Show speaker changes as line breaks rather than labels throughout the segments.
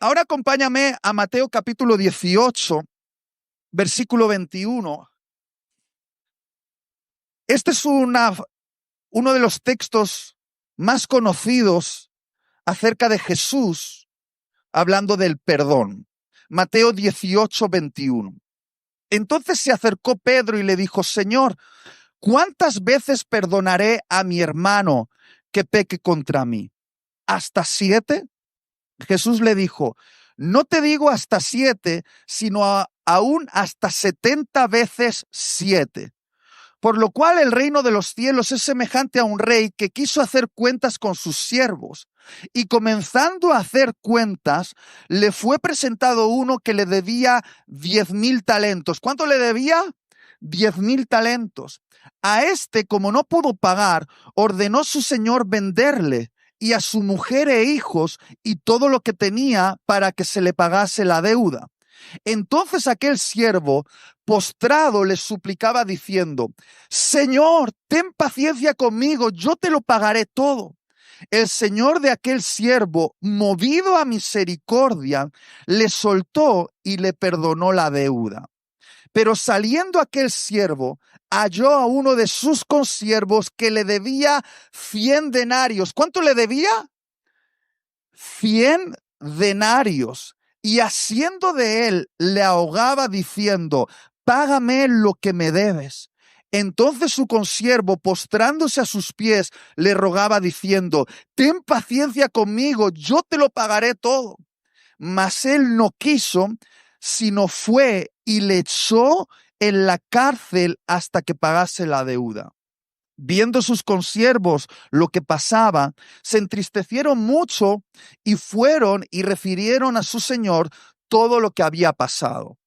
Ahora acompáñame a Mateo capítulo 18, versículo 21. Este es uno de los textos más conocidos acerca de Jesús hablando del perdón. Mateo 18, 21. Entonces se acercó Pedro y le dijo: Señor, ¿cuántas veces perdonaré a mi hermano que peque contra mí? ¿Hasta 7? Jesús le dijo: no te digo hasta 7, sino aún hasta 70 veces 7. Por lo cual el reino de los cielos es semejante a un rey que quiso hacer cuentas con sus siervos. Y comenzando a hacer cuentas, le fue presentado uno que le debía 10,000 talentos. ¿Cuánto le debía? 10,000 talentos. A este, como no pudo pagar, ordenó su señor venderle y a su mujer e hijos y todo lo que tenía para que se le pagase la deuda. Entonces aquel siervo, postrado, le suplicaba diciendo: Señor, ten paciencia conmigo, yo te lo pagaré todo. El señor de aquel siervo, movido a misericordia, le soltó y le perdonó la deuda. Pero saliendo aquel siervo, halló a uno de sus consiervos que le debía 100 denarios. ¿Cuánto le debía? 100 denarios. Y haciendo de él, le ahogaba diciendo: págame lo que me debes. Entonces su consiervo, postrándose a sus pies, le rogaba diciendo: ten paciencia conmigo, yo te lo pagaré todo. Mas él no quiso, sino fue y le echó en la cárcel hasta que pagase la deuda. Viendo sus consiervos lo que pasaba, se entristecieron mucho y fueron y refirieron a su señor todo lo que había pasado.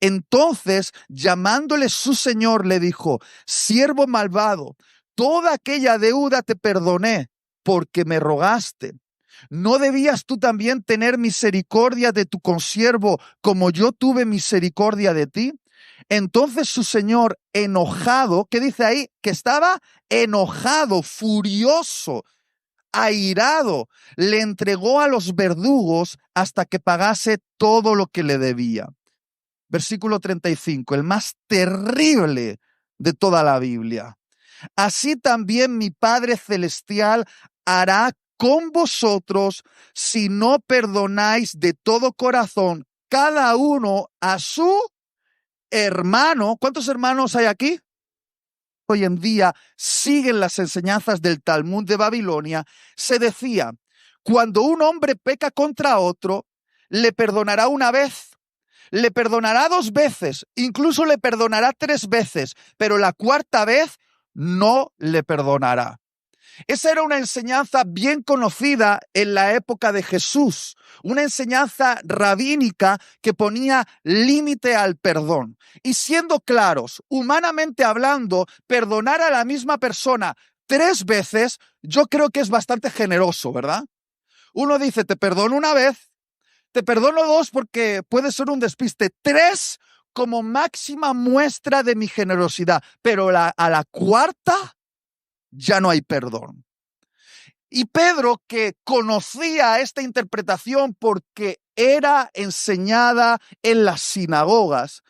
Entonces, llamándole su señor, le dijo: siervo malvado, toda aquella deuda te perdoné porque me rogaste. ¿No debías tú también tener misericordia de tu consiervo como yo tuve misericordia de ti? Entonces su señor, enojado, ¿qué dice ahí? Que estaba enojado, furioso, airado, le entregó a los verdugos hasta que pagase todo lo que le debía. Versículo 35, el más terrible de toda la Biblia. Así también mi Padre Celestial hará con vosotros si no perdonáis de todo corazón cada uno a su hermano. ¿Cuántos hermanos hay aquí? Hoy en día siguen las enseñanzas del Talmud de Babilonia. Se decía: cuando un hombre peca contra otro, le perdonará una vez, le perdonará 2 veces, incluso le perdonará 3 veces, pero la 4ª vez no le perdonará. Esa era una enseñanza bien conocida en la época de Jesús, una enseñanza rabínica que ponía límite al perdón. Y siendo claros, humanamente hablando, perdonar a la misma persona 3 veces, yo creo que es bastante generoso, ¿verdad? Uno dice: te perdono una vez, te perdono 2 porque puede ser un despiste, 3 como máxima muestra de mi generosidad, pero a la 4ª ya no hay perdón. Y Pedro, que conocía esta interpretación porque era enseñada en las sinagogas,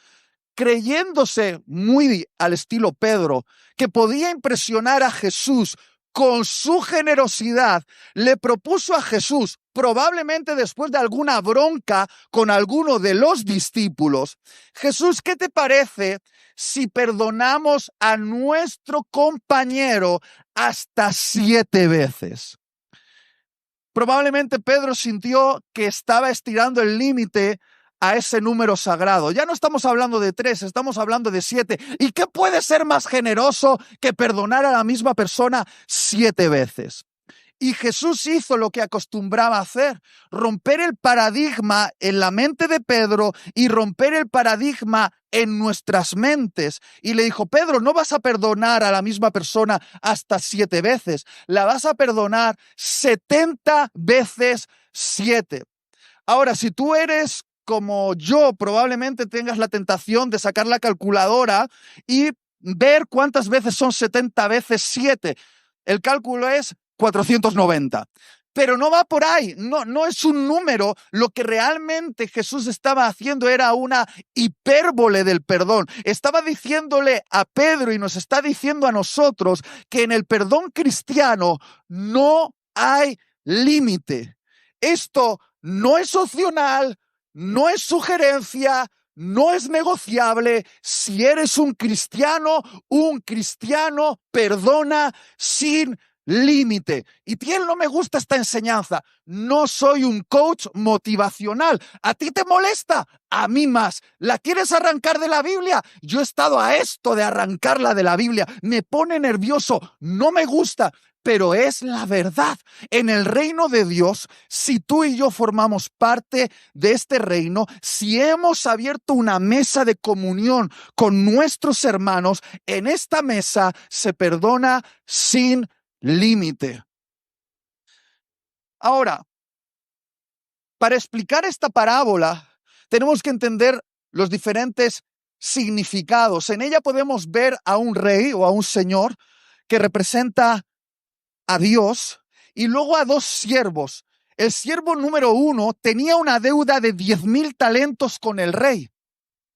creyéndose muy al estilo Pedro, que podía impresionar a Jesús con su generosidad, le propuso a Jesús, probablemente después de alguna bronca con alguno de los discípulos: Jesús, ¿qué te parece si perdonamos a nuestro compañero hasta 7 veces? Probablemente Pedro sintió que estaba estirando el límite a ese número sagrado. Ya no estamos hablando de 3, estamos hablando de 7. ¿Y qué puede ser más generoso que perdonar a la misma persona 7 veces? Y Jesús hizo lo que acostumbraba a hacer: romper el paradigma en la mente de Pedro y romper el paradigma en nuestras mentes. Y le dijo: Pedro, no vas a perdonar a la misma persona hasta 7 veces, la vas a perdonar 70 veces 7. Ahora, si tú eres como yo, probablemente tengas la tentación de sacar la calculadora y ver cuántas veces son 70 veces 7. El cálculo es 490. Pero no va por ahí, no es un número. Lo que realmente Jesús estaba haciendo era una hipérbole del perdón. Estaba diciéndole a Pedro y nos está diciendo a nosotros que en el perdón cristiano no hay límite. Esto no es opcional, no es sugerencia, no es negociable. Si eres un cristiano perdona sin límite. Y bien, no me gusta esta enseñanza. No soy un coach motivacional. ¿A ti te molesta? A mí más. ¿La quieres arrancar de la Biblia? Yo he estado a esto de arrancarla de la Biblia. Me pone nervioso. No me gusta. Pero es la verdad. En el reino de Dios, si tú y yo formamos parte de este reino, si hemos abierto una mesa de comunión con nuestros hermanos, en esta mesa se perdona sin límite. Ahora, para explicar esta parábola, tenemos que entender los diferentes significados. En ella podemos ver a un rey o a un señor que representa a Dios y luego a dos siervos. El siervo número 1 tenía una deuda de 10,000 talentos con el rey.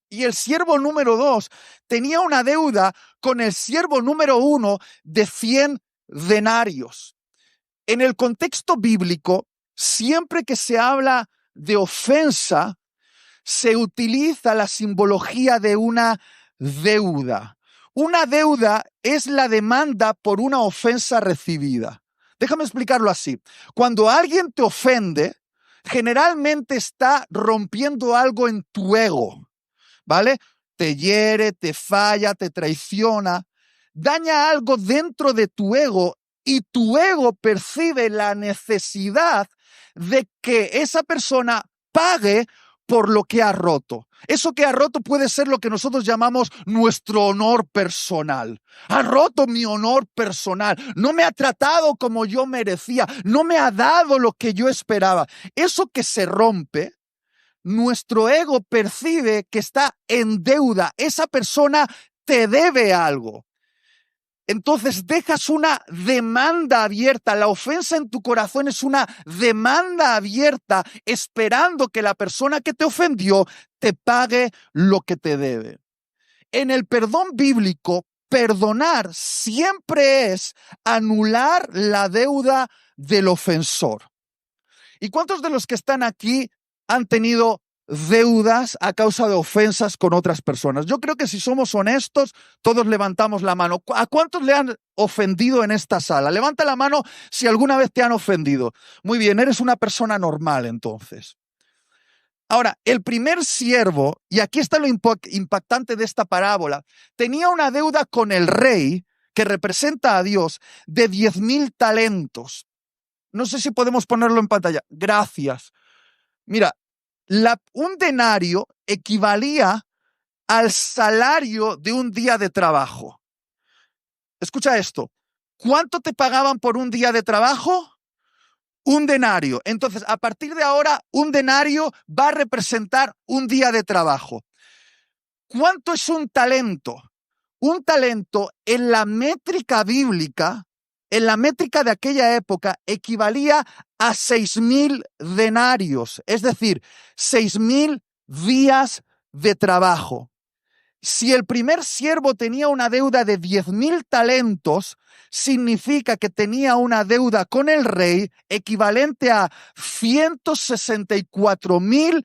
Y el siervo número 2 tenía una deuda con el siervo número 1 de 100 denarios. En el contexto bíblico, siempre que se habla de ofensa, se utiliza la simbología de una deuda. Una deuda es la demanda por una ofensa recibida. Déjame explicarlo así. Cuando alguien te ofende, generalmente está rompiendo algo en tu ego, ¿vale? Te hiere, te falla, te traiciona, daña algo dentro de tu ego y tu ego percibe la necesidad de que esa persona pague por lo que ha roto. Eso que ha roto puede ser lo que nosotros llamamos nuestro honor personal. Ha roto mi honor personal. No me ha tratado como yo merecía. No me ha dado lo que yo esperaba. Eso que se rompe, nuestro ego percibe que está en deuda. Esa persona te debe algo. Entonces dejas una demanda abierta. La ofensa en tu corazón es una demanda abierta, esperando que la persona que te ofendió te pague lo que te debe. En el perdón bíblico, perdonar siempre es anular la deuda del ofensor. ¿Y cuántos de los que están aquí han tenido deudas a causa de ofensas con otras personas? Yo creo que si somos honestos, todos levantamos la mano. ¿A cuántos le han ofendido en esta sala? Levanta la mano si alguna vez te han ofendido. Muy bien, eres una persona normal entonces. Ahora, el primer siervo, y aquí está lo impactante de esta parábola, tenía una deuda con el rey, que representa a Dios, de 10,000 talentos. No sé si podemos ponerlo en pantalla. Gracias. Mira, un denario equivalía al salario de un día de trabajo. Escucha esto. ¿Cuánto te pagaban por un día de trabajo? Un denario. Entonces, a partir de ahora, un denario va a representar un día de trabajo. ¿Cuánto es un talento? Un talento en la métrica bíblica, en la métrica de aquella época, equivalía a 6,000 denarios, es decir, 6,000 días de trabajo. Si el primer siervo tenía una deuda de 10,000 talentos, significa que tenía una deuda con el rey equivalente a 164,000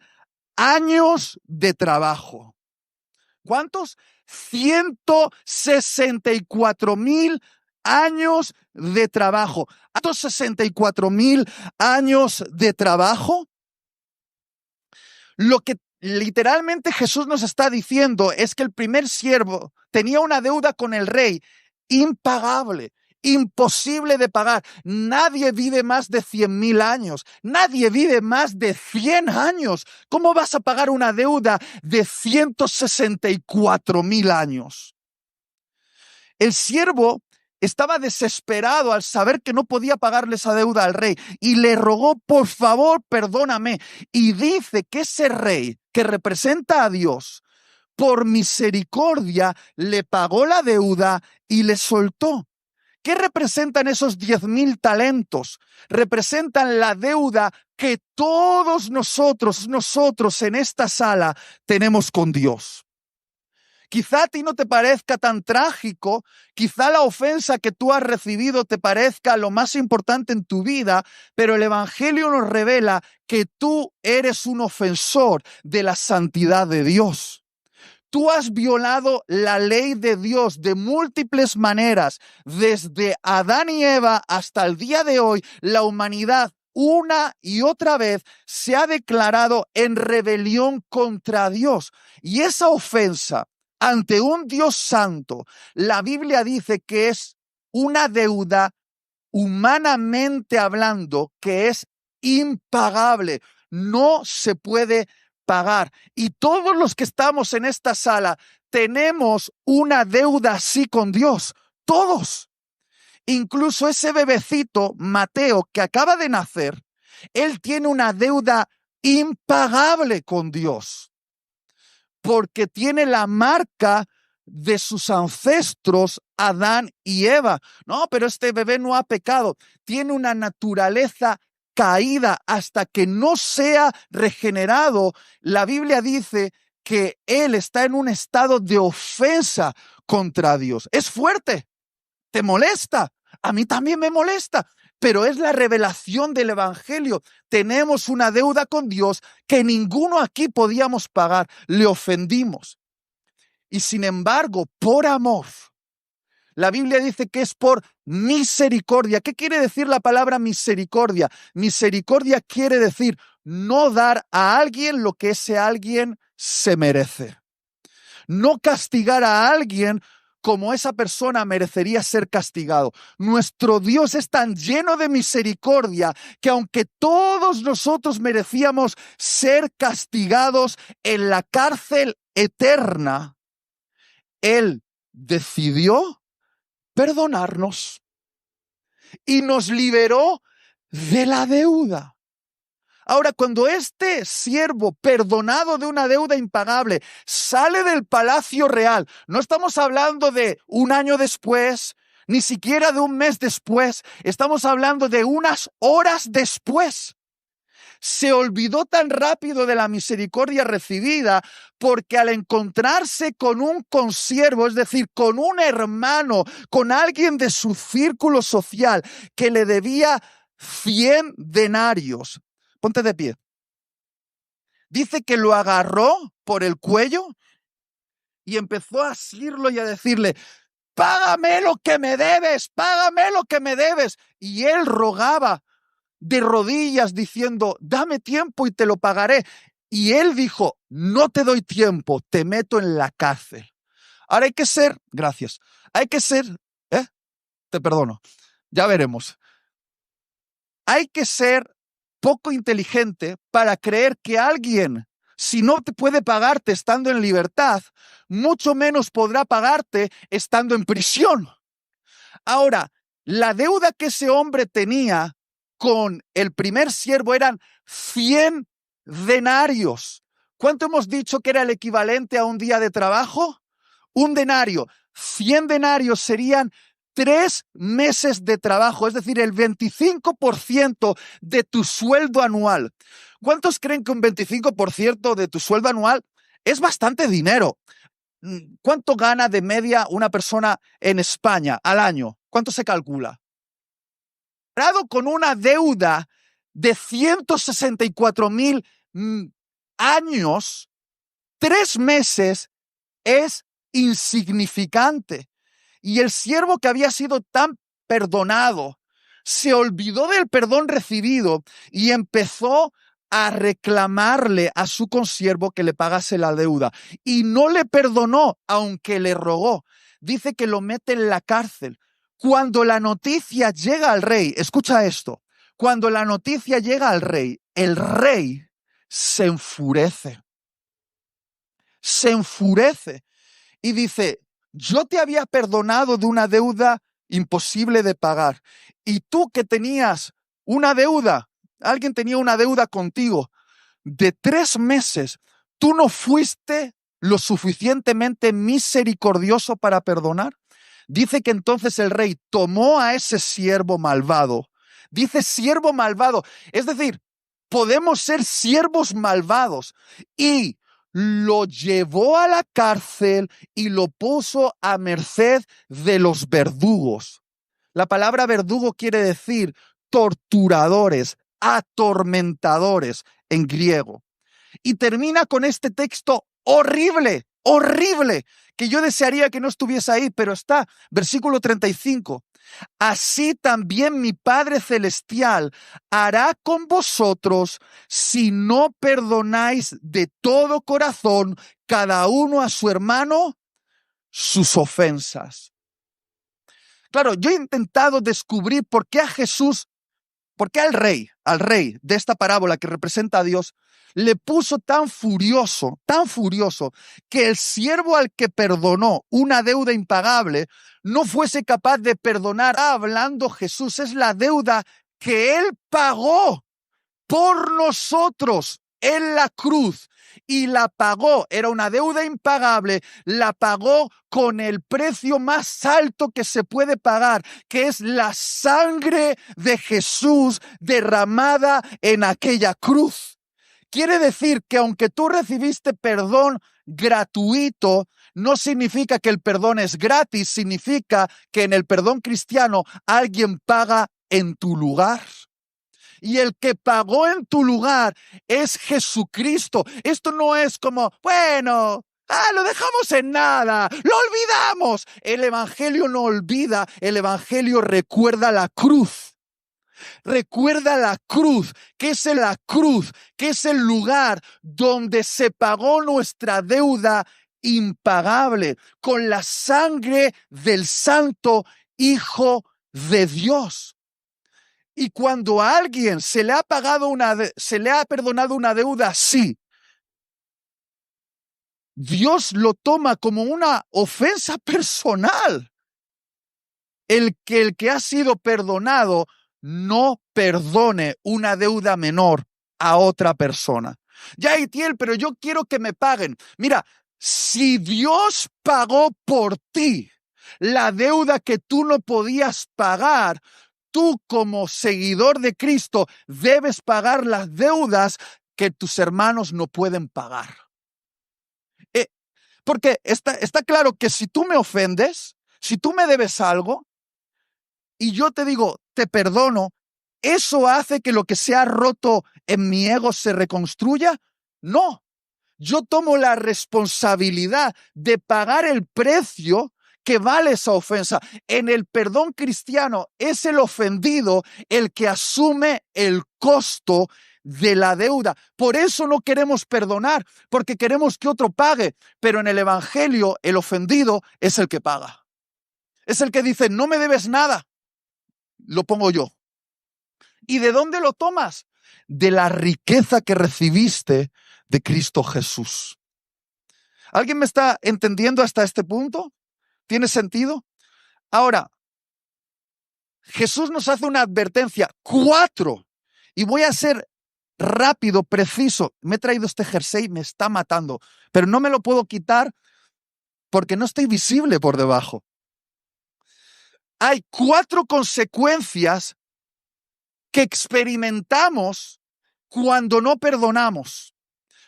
años de trabajo. ¿Cuántos? 164,000 años de trabajo. ¿Estos 64,000 años de trabajo? Lo que literalmente Jesús nos está diciendo es que el primer siervo tenía una deuda con el rey impagable, imposible de pagar. Nadie vive más de 100,000 años. Nadie vive más de 100 años. ¿Cómo vas a pagar una deuda de 164,000 años? El siervo estaba desesperado al saber que no podía pagarle esa deuda al rey y le rogó, por favor, perdóname. Y dice que ese rey que representa a Dios, por misericordia, le pagó la deuda y le soltó. ¿Qué representan esos 10,000 talentos? Representan la deuda que todos nosotros en esta sala tenemos con Dios. Quizá a ti no te parezca tan trágico, quizá la ofensa que tú has recibido te parezca lo más importante en tu vida, pero el Evangelio nos revela que tú eres un ofensor de la santidad de Dios. Tú has violado la ley de Dios de múltiples maneras. Desde Adán y Eva hasta el día de hoy, la humanidad una y otra vez se ha declarado en rebelión contra Dios. Y esa ofensa ante un Dios santo, la Biblia dice que es una deuda, humanamente hablando, que es impagable. No se puede pagar. Y todos los que estamos en esta sala tenemos una deuda así con Dios. Todos. Incluso ese bebecito, Mateo, que acaba de nacer, él tiene una deuda impagable con Dios, porque tiene la marca de sus ancestros, Adán y Eva. No, pero este bebé no ha pecado. Tiene una naturaleza caída hasta que no sea regenerado. La Biblia dice que él está en un estado de ofensa contra Dios. Es fuerte, te molesta. A mí también me molesta, pero es la revelación del Evangelio. Tenemos una deuda con Dios que ninguno aquí podíamos pagar. Le ofendimos. Y sin embargo, por amor, la Biblia dice que es por misericordia. ¿Qué quiere decir la palabra misericordia? Misericordia quiere decir no dar a alguien lo que ese alguien se merece. No castigar a alguien como esa persona merecería ser castigado. Nuestro Dios es tan lleno de misericordia que aunque todos nosotros merecíamos ser castigados en la cárcel eterna, Él decidió perdonarnos y nos liberó de la deuda. Ahora, cuando este siervo, perdonado de una deuda impagable, sale del palacio real, no estamos hablando de un año después, ni siquiera de un mes después, estamos hablando de unas horas después. Se olvidó tan rápido de la misericordia recibida porque al encontrarse con un consiervo, es decir, con un hermano, con alguien de su círculo social que le debía 100 denarios, ponte de pie. Dice que lo agarró por el cuello y empezó a asirlo y a decirle: págame lo que me debes, págame lo que me debes. Y él rogaba de rodillas diciendo: dame tiempo y te lo pagaré. Y él dijo: no te doy tiempo, te meto en la cárcel. Ahora hay que ser, gracias, hay que ser, te perdono, ya veremos. Hay que ser poco inteligente para creer que alguien, si no te puede pagarte estando en libertad, mucho menos podrá pagarte estando en prisión. Ahora, la deuda que ese hombre tenía con el primer siervo eran 100 denarios. ¿Cuánto hemos dicho que era el equivalente a un día de trabajo? Un denario. 100 denarios serían 3 meses de trabajo, es decir, el 25% de tu sueldo anual. ¿Cuántos creen que un 25% de tu sueldo anual es bastante dinero? ¿Cuánto gana de media una persona en España al año? ¿Cuánto se calcula? Con una deuda de 164,000 años, 3 meses es insignificante. Y el siervo que había sido tan perdonado se olvidó del perdón recibido y empezó a reclamarle a su consiervo que le pagase la deuda. Y no le perdonó, aunque le rogó. Dice que lo mete en la cárcel. Cuando la noticia llega al rey, escucha esto, cuando la noticia llega al rey, el rey se enfurece. Se enfurece y dice: yo te había perdonado de una deuda imposible de pagar. Y tú que tenías una deuda, alguien tenía una deuda contigo de 3 meses, ¿tú no fuiste lo suficientemente misericordioso para perdonar? Dice que entonces el rey tomó a ese siervo malvado. Dice siervo malvado. Es decir, podemos ser siervos malvados. Y lo llevó a la cárcel y lo puso a merced de los verdugos. La palabra verdugo quiere decir torturadores, atormentadores en griego. Y termina con este texto horrible, horrible, que yo desearía que no estuviese ahí, pero está, versículo 35. Así también mi Padre Celestial hará con vosotros si no perdonáis de todo corazón cada uno a su hermano sus ofensas. Claro, yo he intentado descubrir por qué a Jesús, por qué al rey de esta parábola que representa a Dios, le puso tan furioso, que el siervo al que perdonó una deuda impagable no fuese capaz de perdonar. Hablando Jesús, es la deuda que él pagó por nosotros en la cruz. Y la pagó, era una deuda impagable, la pagó con el precio más alto que se puede pagar, que es la sangre de Jesús derramada en aquella cruz. Quiere decir que aunque tú recibiste perdón gratuito, no significa que el perdón es gratis, significa que en el perdón cristiano alguien paga en tu lugar. Y el que pagó en tu lugar es Jesucristo. Esto no es como, bueno, lo dejamos en nada, lo olvidamos. El evangelio no olvida, el evangelio recuerda la cruz. Recuerda la cruz, que es la cruz, que es el lugar donde se pagó nuestra deuda impagable con la sangre del Santo Hijo de Dios. Y cuando a alguien se le ha perdonado una deuda así, Dios lo toma como una ofensa personal. El que ha sido perdonado no perdone una deuda menor a otra persona. Ya, Itiel, pero yo quiero que me paguen. Mira, si Dios pagó por ti la deuda que tú no podías pagar, tú como seguidor de Cristo debes pagar las deudas que tus hermanos no pueden pagar. Porque está claro que si tú me ofendes, si tú me debes algo y yo te digo, te perdono, ¿eso hace que lo que se ha roto en mi ego se reconstruya? No. Yo tomo la responsabilidad de pagar el precio que vale esa ofensa. En el perdón cristiano es el ofendido el que asume el costo de la deuda. Por eso no queremos perdonar, porque queremos que otro pague. Pero en el evangelio el ofendido es el que paga. Es el que dice, no me debes nada, lo pongo yo. ¿Y de dónde lo tomas? De la riqueza que recibiste de Cristo Jesús. ¿Alguien me está entendiendo hasta este punto? ¿Tiene sentido? Ahora, Jesús nos hace una advertencia, 4, y voy a ser rápido, preciso. Me he traído este jersey, me está matando, pero no me lo puedo quitar porque no estoy visible por debajo. Hay 4 consecuencias que experimentamos cuando no perdonamos,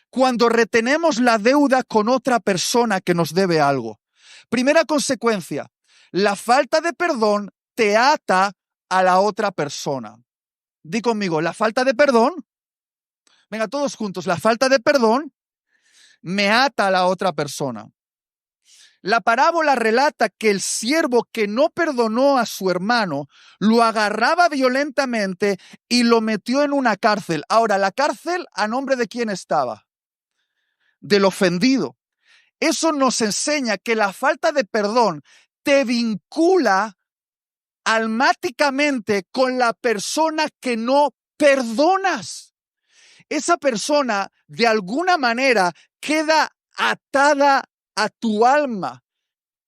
cuando retenemos la deuda con otra persona que nos debe algo. Primera consecuencia, la falta de perdón te ata a la otra persona. Di conmigo, la falta de perdón, venga todos juntos, la falta de perdón me ata a la otra persona. La parábola relata que el siervo que no perdonó a su hermano lo agarraba violentamente y lo metió en una cárcel. Ahora, la cárcel, ¿a nombre de quién estaba? Del ofendido. Eso nos enseña que la falta de perdón te vincula almáticamente con la persona que no perdonas. Esa persona de alguna manera queda atada a tu alma.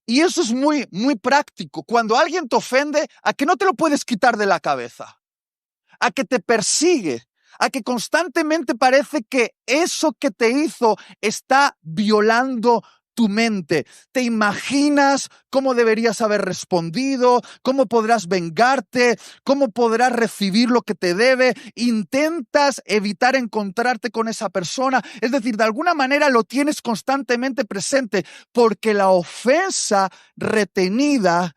Y eso es muy, muy práctico. Cuando alguien te ofende, a que no te lo puedes quitar de la cabeza, a que te persigue, a que constantemente parece que eso que te hizo está violando tu mente. Te imaginas cómo deberías haber respondido, cómo podrás vengarte, cómo podrás recibir lo que te debe. Intentas evitar encontrarte con esa persona. Es decir, de alguna manera lo tienes constantemente presente porque la ofensa retenida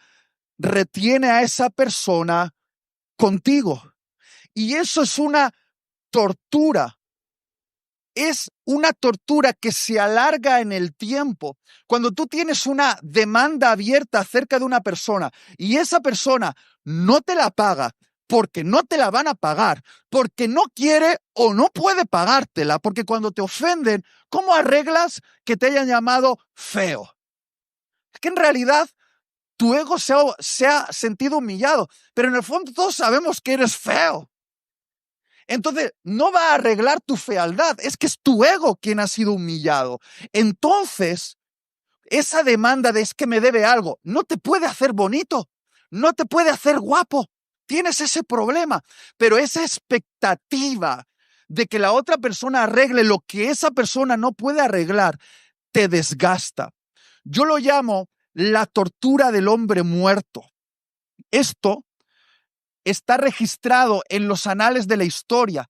retiene a esa persona contigo. Y eso es una tortura. Es una tortura que se alarga en el tiempo. Cuando tú tienes una demanda abierta acerca de una persona y esa persona no te la paga porque no te la van a pagar, porque no quiere o no puede pagártela, porque cuando te ofenden, ¿cómo arreglas que te hayan llamado feo? Es que en realidad tu ego se ha sentido humillado, pero en el fondo todos sabemos que eres feo. Entonces, no va a arreglar tu fealdad, es que es tu ego quien ha sido humillado. Entonces, esa demanda de es que me debe algo, no te puede hacer bonito, no te puede hacer guapo. Tienes ese problema, pero esa expectativa de que la otra persona arregle lo que esa persona no puede arreglar, te desgasta. Yo lo llamo la tortura del hombre muerto. Esto está registrado en los anales de la historia.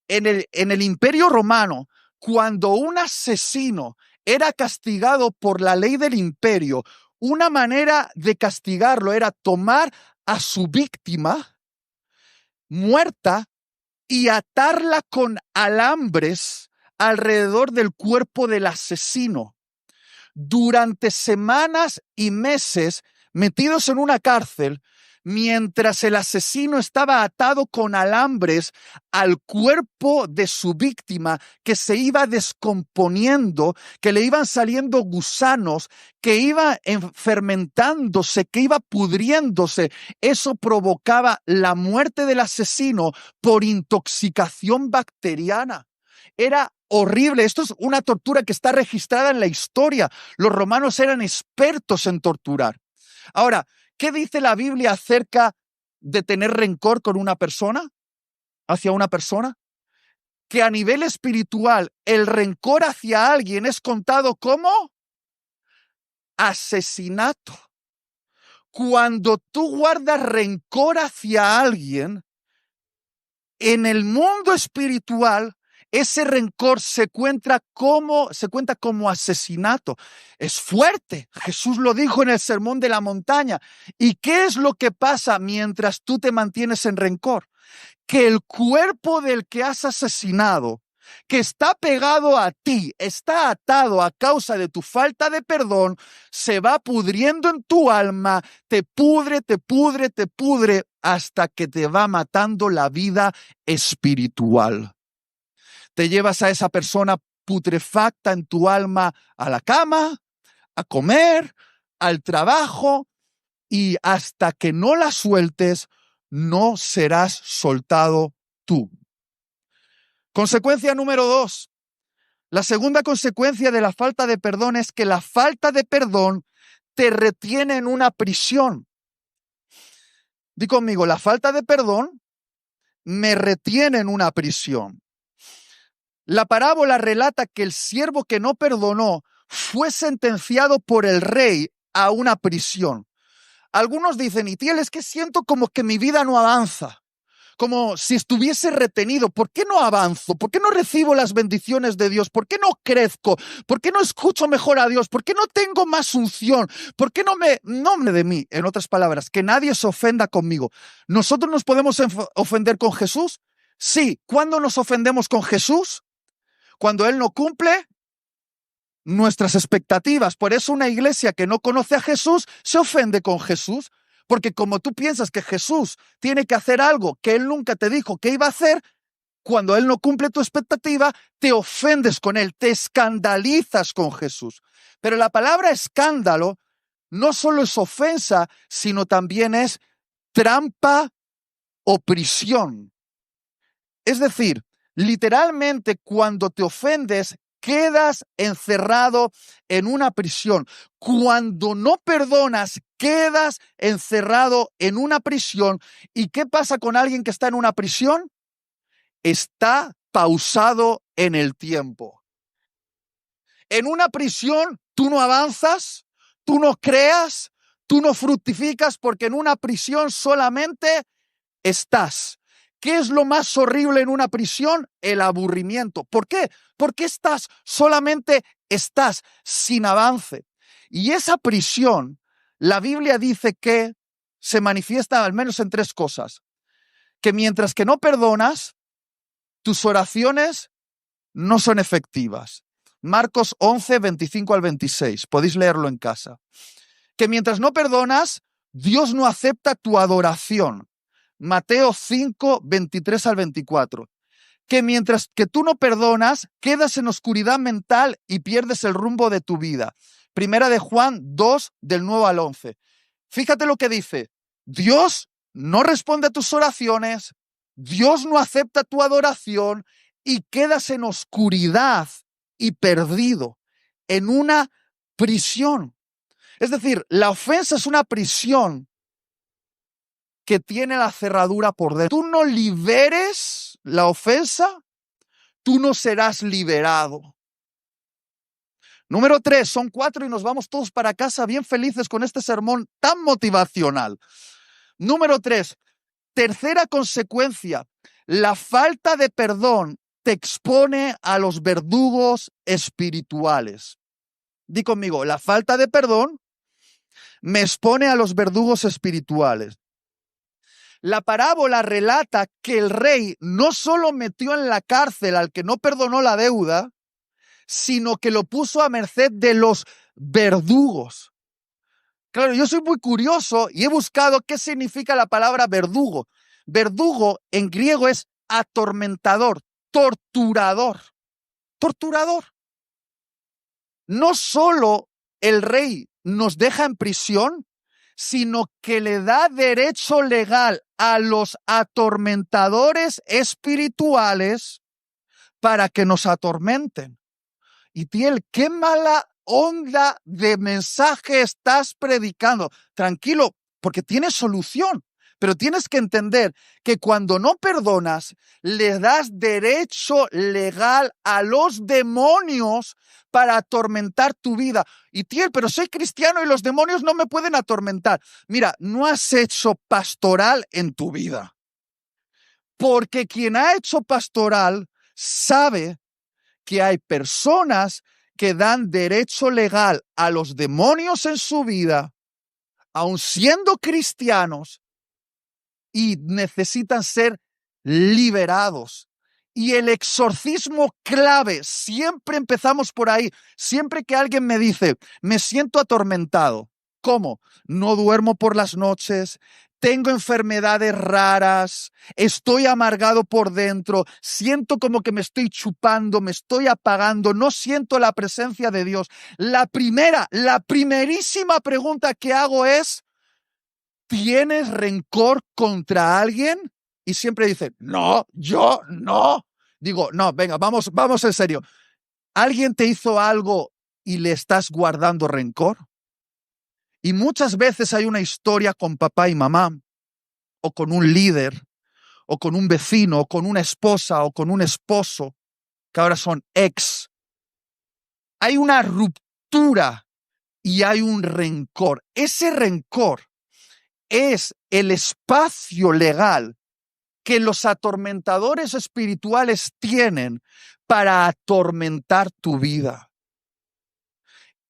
En el Imperio Romano, cuando un asesino era castigado por la ley del imperio, una manera de castigarlo era tomar a su víctima muerta y atarla con alambres alrededor del cuerpo del asesino. Durante semanas y meses metidos en una cárcel, mientras el asesino estaba atado con alambres al cuerpo de su víctima, que se iba descomponiendo, que le iban saliendo gusanos, que iba fermentándose, que iba pudriéndose. Eso provocaba la muerte del asesino por intoxicación bacteriana. Era horrible. Esto es una tortura que está registrada en la historia. Los romanos eran expertos en torturar. Ahora, ¿qué dice la Biblia acerca de tener rencor con una persona? Hacia una persona. Que a nivel espiritual, el rencor hacia alguien es contado como asesinato. Cuando tú guardas rencor hacia alguien, en el mundo espiritual, ese rencor se cuenta como asesinato. Es fuerte. Jesús lo dijo en el Sermón de la Montaña. ¿Y qué es lo que pasa mientras tú te mantienes en rencor? Que el cuerpo del que has asesinado, que está pegado a ti, está atado a causa de tu falta de perdón, se va pudriendo en tu alma, te pudre, hasta que te va matando la vida espiritual. Te llevas a esa persona putrefacta en tu alma a la cama, a comer, al trabajo, y hasta que no la sueltes, no serás soltado tú. Consecuencia número 2. La segunda consecuencia de la falta de perdón es que la falta de perdón te retiene en una prisión. Di conmigo, la falta de perdón me retiene en una prisión. La parábola relata que el siervo que no perdonó fue sentenciado por el rey a una prisión. Algunos dicen, Itiel, es que siento como que mi vida no avanza, como si estuviese retenido. ¿Por qué no avanzo? ¿Por qué no recibo las bendiciones de Dios? ¿Por qué no crezco? ¿Por qué no escucho mejor a Dios? ¿Por qué no tengo más unción? ¿Por qué no de mí? En otras palabras, que nadie se ofenda conmigo. ¿Nosotros nos podemos ofender con Jesús? Sí. ¿Cuándo nos ofendemos con Jesús? Cuando Él no cumple nuestras expectativas. Por eso una iglesia que no conoce a Jesús se ofende con Jesús, porque como tú piensas que Jesús tiene que hacer algo que Él nunca te dijo que iba a hacer, cuando Él no cumple tu expectativa, te ofendes con Él, te escandalizas con Jesús. Pero la palabra escándalo no solo es ofensa, sino también es trampa o prisión. Es decir, literalmente cuando te ofendes, quedas encerrado en una prisión. Cuando no perdonas, quedas encerrado en una prisión. ¿Y qué pasa con alguien que está en una prisión? Está pausado en el tiempo. En una prisión tú no avanzas, tú no creas, tú no fructificas porque en una prisión solamente estás. ¿Qué es lo más horrible en una prisión? El aburrimiento. ¿Por qué? Porque solamente estás sin avance. Y esa prisión, la Biblia dice que se manifiesta al menos en 3 cosas. Que mientras que no perdonas, tus oraciones no son efectivas. Marcos 11, 25 al 26. Podéis leerlo en casa. Que mientras no perdonas, Dios no acepta tu adoración. Mateo 5, 23 al 24. Que mientras que tú no perdonas, quedas en oscuridad mental y pierdes el rumbo de tu vida. Primera de Juan 2, del 9 al 11. Fíjate lo que dice. Dios no responde a tus oraciones, Dios no acepta tu adoración y quedas en oscuridad y perdido en una prisión. Es decir, la ofensa es una prisión que tiene la cerradura por dentro. Tú no liberes la ofensa, tú no serás liberado. Número 3, son 4 y nos vamos todos para casa bien felices con este sermón tan motivacional. Número 3, tercera consecuencia, la falta de perdón te expone a los verdugos espirituales. Di conmigo, la falta de perdón me expone a los verdugos espirituales. La parábola relata que el rey no solo metió en la cárcel al que no perdonó la deuda, sino que lo puso a merced de los verdugos. Claro, yo soy muy curioso y he buscado qué significa la palabra verdugo. Verdugo en griego es atormentador, torturador. Torturador. No solo el rey nos deja en prisión, sino que le da derecho legal a los atormentadores espirituales para que nos atormenten. Y Tiel, qué mala onda de mensaje estás predicando. Tranquilo, porque tiene solución. Pero tienes que entender que cuando no perdonas, le das derecho legal a los demonios para atormentar tu vida. Y Tiel, pero soy cristiano y los demonios no me pueden atormentar. Mira, no has hecho pastoral en tu vida. Porque quien ha hecho pastoral sabe que hay personas que dan derecho legal a los demonios en su vida, aun siendo cristianos, y necesitan ser liberados. Y el exorcismo clave, siempre empezamos por ahí. Siempre que alguien me dice, me siento atormentado. ¿Cómo? No duermo por las noches, tengo enfermedades raras, estoy amargado por dentro, siento como que me estoy chupando, me estoy apagando, no siento la presencia de Dios. La primerísima pregunta que hago es, ¿tienes rencor contra alguien? Y siempre dicen, no, yo no. Digo, no, venga, vamos en serio. ¿Alguien te hizo algo y le estás guardando rencor? Y muchas veces hay una historia con papá y mamá, o con un líder, o con un vecino, o con una esposa, o con un esposo, que ahora son ex. Hay una ruptura y hay un rencor. Ese rencor es el espacio legal que los atormentadores espirituales tienen para atormentar tu vida.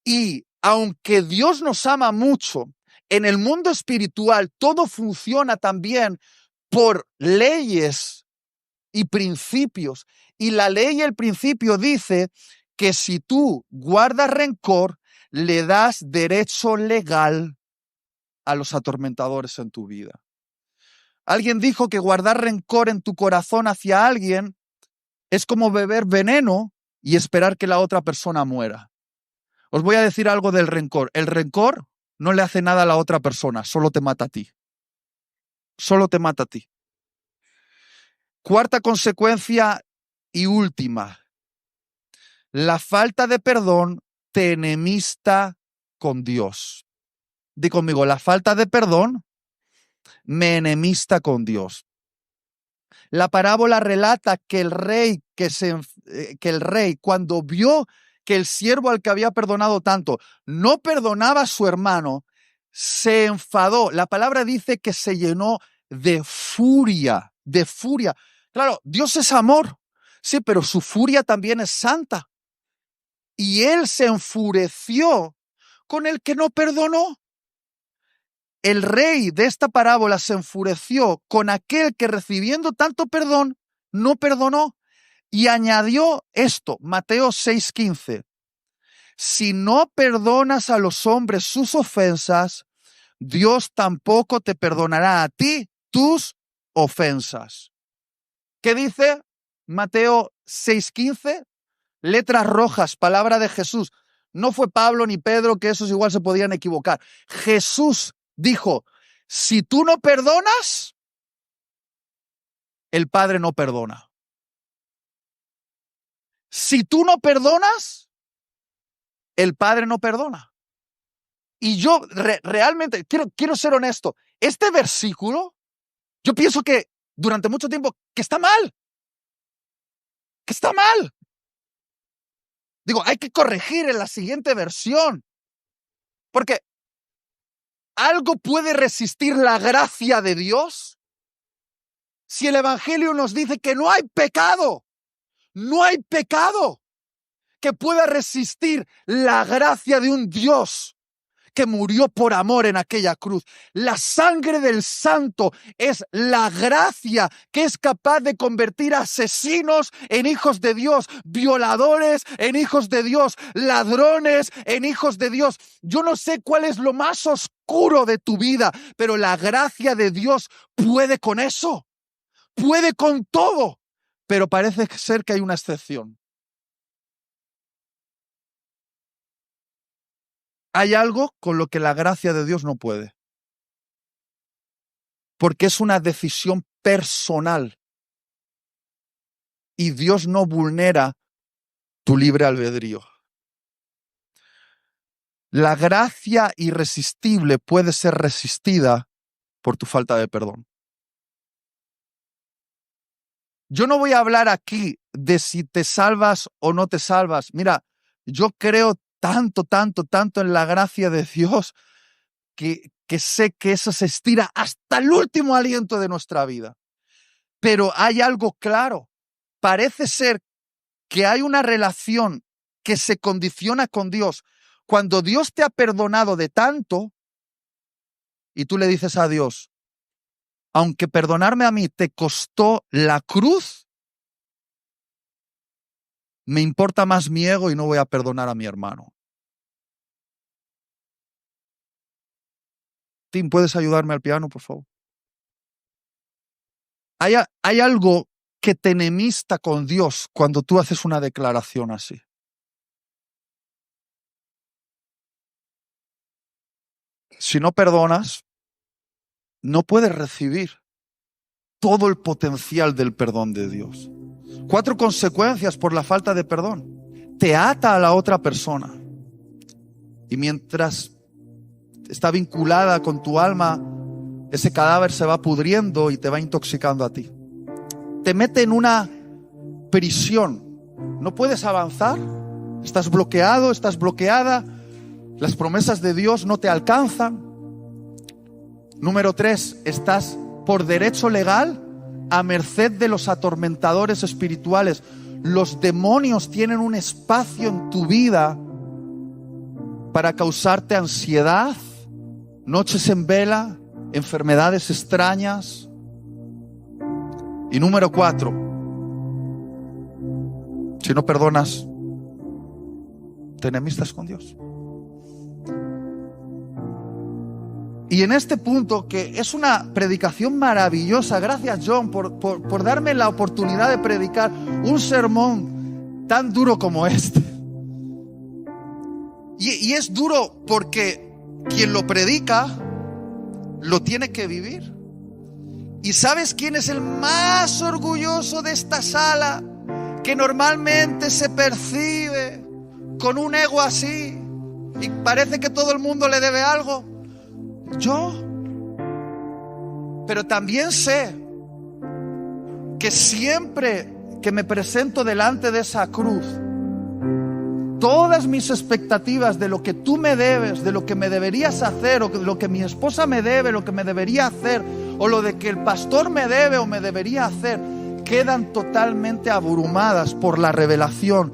Y aunque Dios nos ama mucho, en el mundo espiritual todo funciona también por leyes y principios. Y la ley y el principio dice que si tú guardas rencor, le das derecho legal a los atormentadores en tu vida. Alguien dijo que guardar rencor en tu corazón hacia alguien es como beber veneno y esperar que la otra persona muera. Os voy a decir algo del rencor. El rencor no le hace nada a la otra persona, solo te mata a ti. Solo te mata a ti. Cuarta consecuencia y última. La falta de perdón te enemista con Dios. Di conmigo, la falta de perdón me enemista con Dios. La parábola relata que el rey cuando vio que el siervo al que había perdonado tanto no perdonaba a su hermano, se enfadó. La palabra dice que se llenó de furia, de furia. Claro, Dios es amor, sí, pero su furia también es santa. Y él se enfureció con el que no perdonó. El rey de esta parábola se enfureció con aquel que, recibiendo tanto perdón, no perdonó. Y añadió esto, Mateo 6:15. Si no perdonas a los hombres sus ofensas, Dios tampoco te perdonará a ti tus ofensas. ¿Qué dice Mateo 6:15? Letras rojas, palabra de Jesús. No fue Pablo ni Pedro, que esos igual se podían equivocar. Jesús dijo, si tú no perdonas, el Padre no perdona. Si tú no perdonas, el Padre no perdona. Y yo realmente quiero ser honesto. Este versículo, yo pienso que durante mucho tiempo, que está mal. Que está mal. Digo, hay que corregir en la siguiente versión. Porque ¿algo puede resistir la gracia de Dios? Si el Evangelio nos dice que no hay pecado que pueda resistir la gracia de un Dios que murió por amor en aquella cruz. La sangre del Santo es la gracia que es capaz de convertir asesinos en hijos de Dios, violadores en hijos de Dios, ladrones en hijos de Dios. Yo no sé cuál es lo más oscuro de tu vida, pero la gracia de Dios puede con eso, puede con todo, pero parece ser que hay una excepción. Hay algo con lo que la gracia de Dios no puede. Porque es una decisión personal. Y Dios no vulnera tu libre albedrío. La gracia irresistible puede ser resistida por tu falta de perdón. Yo no voy a hablar aquí de si te salvas o no te salvas. Mira, yo creo tanto en la gracia de Dios que sé que eso se estira hasta el último aliento de nuestra vida. Pero hay algo claro. Parece ser que hay una relación que se condiciona con Dios. Cuando Dios te ha perdonado de tanto y tú le dices a Dios, aunque perdonarme a mí te costó la cruz, me importa más mi ego y no voy a perdonar a mi hermano. Tim, ¿puedes ayudarme al piano, por favor? Hay algo que te enemista con Dios cuando tú haces una declaración así. Si no perdonas, no puedes recibir todo el potencial del perdón de Dios. 4 consecuencias por la falta de perdón. Te ata a la otra persona. Y mientras está vinculada con tu alma, ese cadáver se va pudriendo y te va intoxicando a ti. Te mete en una prisión. No puedes avanzar. Estás bloqueado, estás bloqueada. Las promesas de Dios no te alcanzan. Número 3, estás por derecho legal a merced de los atormentadores espirituales. Los demonios tienen un espacio en tu vida para causarte ansiedad, noches en vela, enfermedades extrañas. Y número 4, si no perdonas, te enemistas con Dios. Y en este punto, que es una predicación maravillosa, gracias John por darme la oportunidad de predicar un sermón tan duro como este. Y es duro porque quien lo predica lo tiene que vivir. ¿Y sabes quién es el más orgulloso de esta sala? Que normalmente se percibe con un ego así y parece que todo el mundo le debe algo. Yo. Pero también sé que siempre que me presento delante de esa cruz, todas mis expectativas de lo que tú me debes, de lo que me deberías hacer, o de lo que mi esposa me debe, lo que me debería hacer, o lo de que el pastor me debe o me debería hacer, quedan totalmente abrumadas por la revelación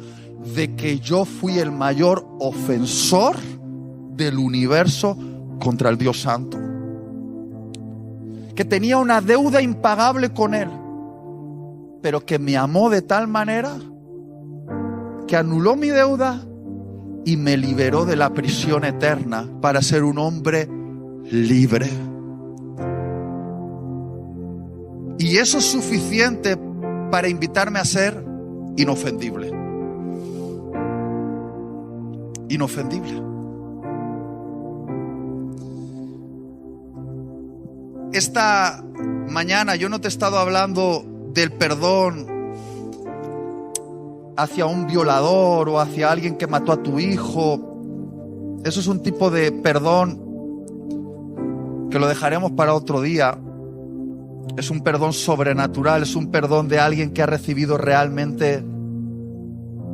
de que yo fui el mayor ofensor del universo contra el Dios Santo, que tenía una deuda impagable con Él, pero que me amó de tal manera que anuló mi deuda y me liberó de la prisión eterna para ser un hombre libre. Y eso es suficiente para invitarme a ser inofendible. Inofendible. Esta mañana yo no te he estado hablando del perdón hacia un violador o hacia alguien que mató a tu hijo. Eso es un tipo de perdón que lo dejaremos para otro día. Es un perdón sobrenatural, es un perdón de alguien que ha recibido realmente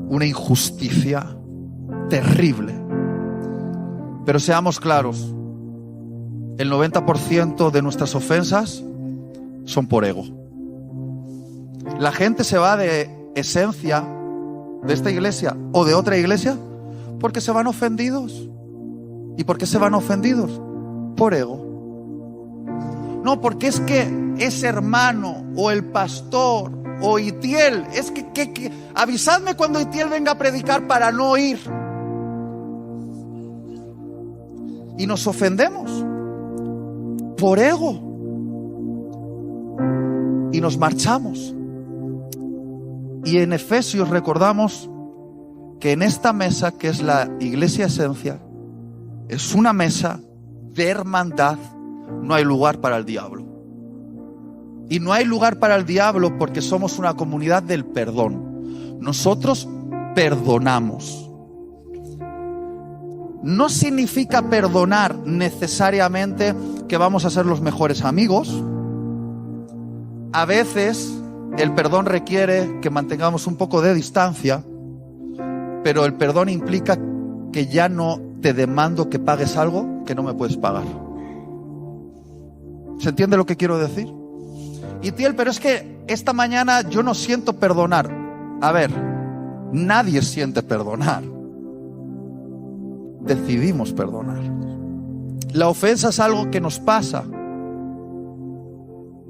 una injusticia terrible. Pero seamos claros, el 90% de nuestras ofensas son por ego. La gente se va de esencia de esta iglesia o de otra iglesia porque se van ofendidos. ¿Y por qué se van ofendidos? Por ego. No, porque es que ese hermano o el pastor o Itiel, es que avisadme cuando Itiel venga a predicar para no ir. Y nos ofendemos por ego y nos marchamos. Y en Efesios recordamos que en esta mesa, que es la Iglesia Esencia, es una mesa de hermandad. No hay lugar para el diablo. Y no hay lugar para el diablo porque somos una comunidad del perdón. Nosotros perdonamos. No significa perdonar necesariamente que vamos a ser los mejores amigos. A veces el perdón requiere que mantengamos un poco de distancia, pero el perdón implica que ya no te demando que pagues algo que no me puedes pagar. ¿Se entiende lo que quiero decir? Itiel, pero es que esta mañana yo no siento perdonar. A ver, nadie siente perdonar. Decidimos perdonar. La ofensa es algo que nos pasa.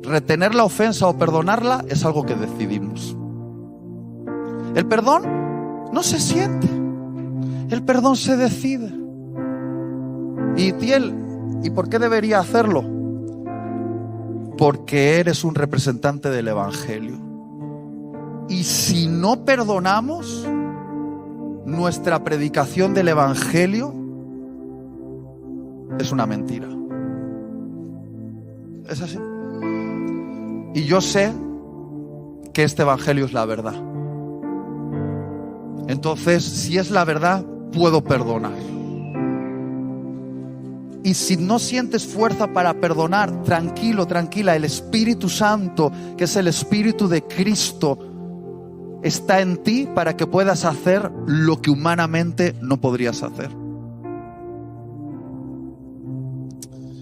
Retener la ofensa o perdonarla es algo que decidimos. El perdón no se siente. El perdón se decide. Y Itiel, ¿y por qué debería hacerlo? Porque eres un representante del Evangelio. Y si no perdonamos, nuestra predicación del Evangelio es una mentira. ¿Es así? Y yo sé que este Evangelio es la verdad. Entonces, si es la verdad, puedo perdonar. Y si no sientes fuerza para perdonar, tranquilo, tranquila, el Espíritu Santo, que es el Espíritu de Cristo, está en ti para que puedas hacer lo que humanamente no podrías hacer.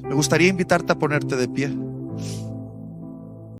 Me gustaría invitarte a ponerte de pie.